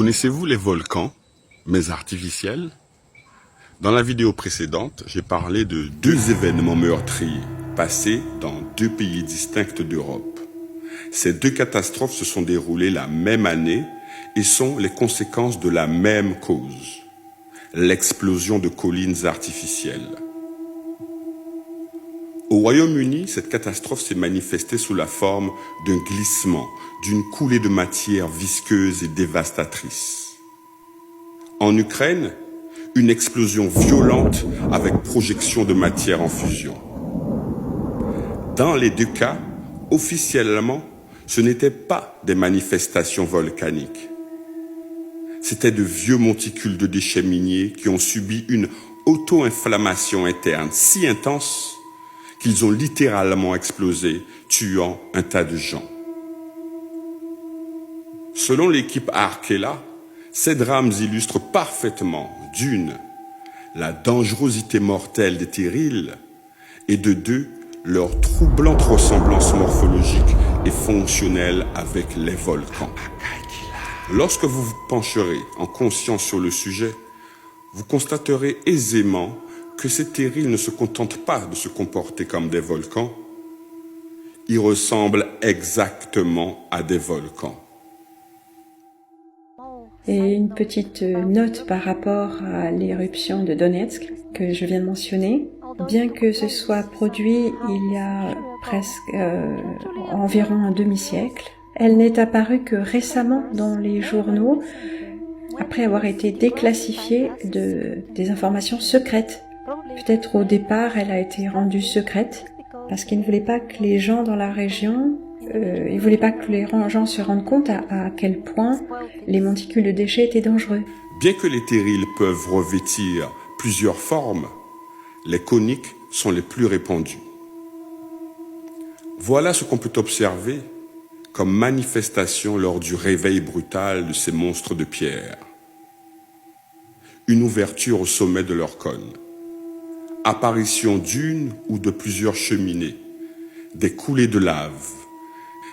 Connaissez-vous les volcans, mais artificiels? Dans la vidéo précédente, j'ai parlé de deux événements meurtriers passés dans deux pays distincts d'Europe. Ces deux catastrophes se sont déroulées la même année et sont les conséquences de la même cause, l'explosion de collines artificielles. Au Royaume-Uni, cette catastrophe s'est manifestée sous la forme d'un glissement, d'une coulée de matière visqueuse et dévastatrice. En Ukraine, une explosion violente avec projection de matière en fusion. Dans les deux cas, officiellement, ce n'étaient pas des manifestations volcaniques. C'étaient de vieux monticules de déchets miniers qui ont subi une auto-inflammation interne si intense qu'ils ont littéralement explosé, tuant un tas de gens. Selon l'équipe Arkela, ces drames illustrent parfaitement, d'une, la dangerosité mortelle des terrils, et de deux, leur troublante ressemblance morphologique et fonctionnelle avec les volcans. Lorsque vous vous pencherez en conscience sur le sujet, vous constaterez aisément que ces terrils ne se contentent pas de se comporter comme des volcans, ils ressemblent exactement à des volcans. Et une petite note par rapport à l'éruption de Donetsk que je viens de mentionner. Bien que ce soit produit il y a presque environ un demi-siècle, elle n'est apparue que récemment dans les journaux, après avoir été déclassifiée des informations secrètes. Peut-être au départ, elle a été rendue secrète, parce qu'ils ne voulaient pas que les gens dans la région, ils ne voulaient pas que les gens se rendent compte à quel point les monticules de déchets étaient dangereux. Bien que les terrils peuvent revêtir plusieurs formes, les coniques sont les plus répandues. Voilà ce qu'on peut observer comme manifestation lors du réveil brutal de ces monstres de pierre. Une ouverture au sommet de leur cône. Apparition d'une ou de plusieurs cheminées, des coulées de lave,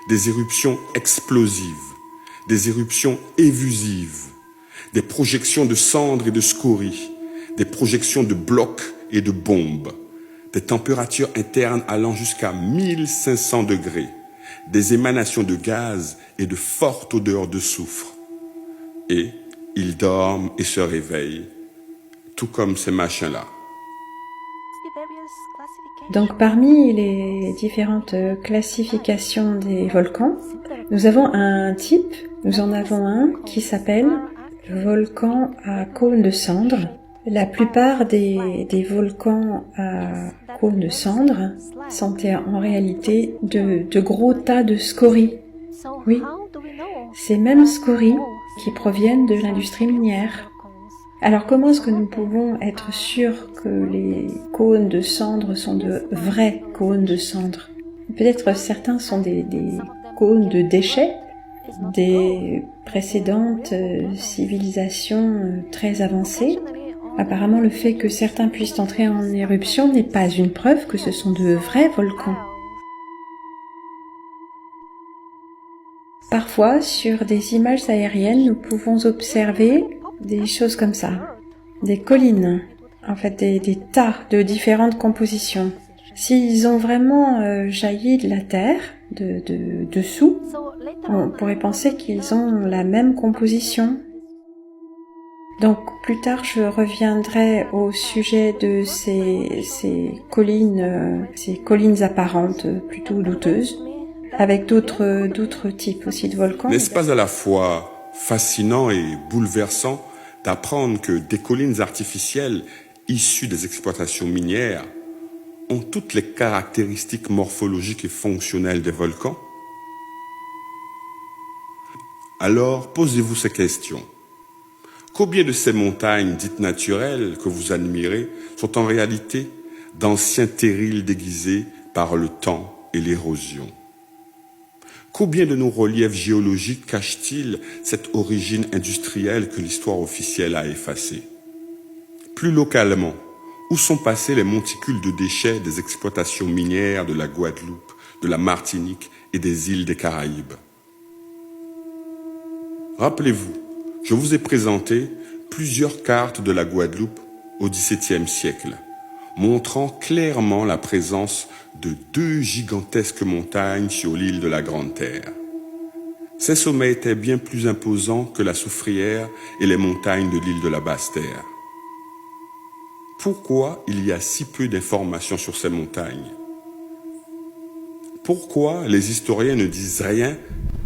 des éruptions explosives, des éruptions éfusives, des projections de cendres et de scories, des projections de blocs et de bombes, des températures internes allant jusqu'à 1500 degrés, des émanations de gaz et de fortes odeurs de soufre. Et ils dorment et se réveillent, tout comme ces machins-là. Donc parmi les différentes classifications des volcans, nous avons un type, nous en avons un qui s'appelle le volcan à cône de cendre. La plupart des volcans à cône de cendre sont en réalité de gros tas de scories. Oui, ces mêmes scories qui proviennent de l'industrie minière. Alors comment est-ce que nous pouvons être sûrs que les cônes de cendre sont de vrais cônes de cendre? Peut-être certains sont des cônes de déchets des précédentes civilisations très avancées. Apparemment, le fait que certains puissent entrer en éruption n'est pas une preuve que ce sont de vrais volcans. Parfois, sur des images aériennes, nous pouvons observer des choses comme ça, des collines, en fait des tas de différentes compositions. S'ils ont vraiment jailli de la terre, de dessous, on pourrait penser qu'ils ont la même composition. Donc plus tard, je reviendrai au sujet de ces collines apparentes, plutôt douteuses, avec d'autres types aussi de volcans. N'est-ce pas à la fois fascinant et bouleversant d'apprendre que des collines artificielles issues des exploitations minières ont toutes les caractéristiques morphologiques et fonctionnelles des volcans? Alors, posez-vous ces questions. Combien de ces montagnes dites naturelles que vous admirez sont en réalité d'anciens terrils déguisés par le temps et l'érosion? Combien de nos reliefs géologiques cachent-ils cette origine industrielle que l'histoire officielle a effacée? Plus localement, où sont passés les monticules de déchets des exploitations minières de la Guadeloupe, de la Martinique et des îles des Caraïbes? Rappelez-vous je vous ai présenté plusieurs cartes de la Guadeloupe au XVIIe siècle, montrant clairement la présence de 2 gigantesques montagnes sur l'île de la Grande Terre. Ces sommets étaient bien plus imposants que la Soufrière et les montagnes de l'île de la Basse-Terre. Pourquoi il y a si peu d'informations sur ces montagnes? Pourquoi les historiens ne disent rien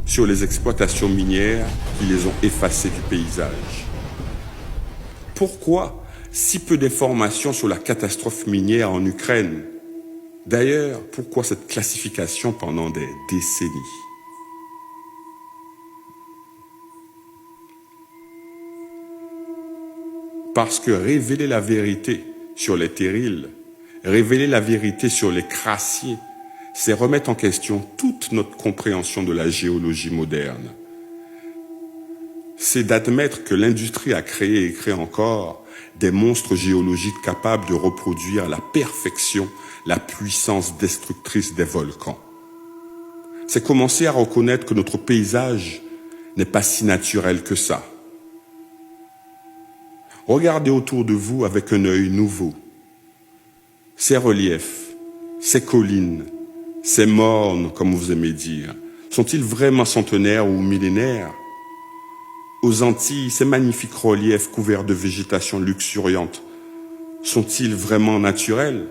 sur les exploitations minières qui les ont effacées du paysage? Pourquoi si peu d'informations sur la catastrophe minière en Ukraine? D'ailleurs, pourquoi cette classification pendant des décennies? Parce que révéler la vérité sur les terrils, révéler la vérité sur les crassiers, c'est remettre en question toute notre compréhension de la géologie moderne. C'est d'admettre que l'industrie a créé et crée encore des monstres géologiques capables de reproduire à la perfection la puissance destructrice des volcans. C'est commencer à reconnaître que notre paysage n'est pas si naturel que ça. Regardez autour de vous avec un œil nouveau. Ces reliefs, ces collines, ces mornes, comme vous aimez dire, sont-ils vraiment centenaires ou millénaires? Aux Antilles, ces magnifiques reliefs couverts de végétation luxuriante, sont-ils vraiment naturels?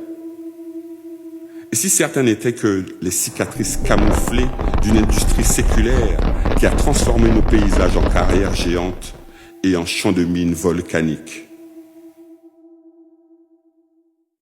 Et si certains n'étaient que les cicatrices camouflées d'une industrie séculaire qui a transformé nos paysages en carrières géantes et en champs de mines volcaniques?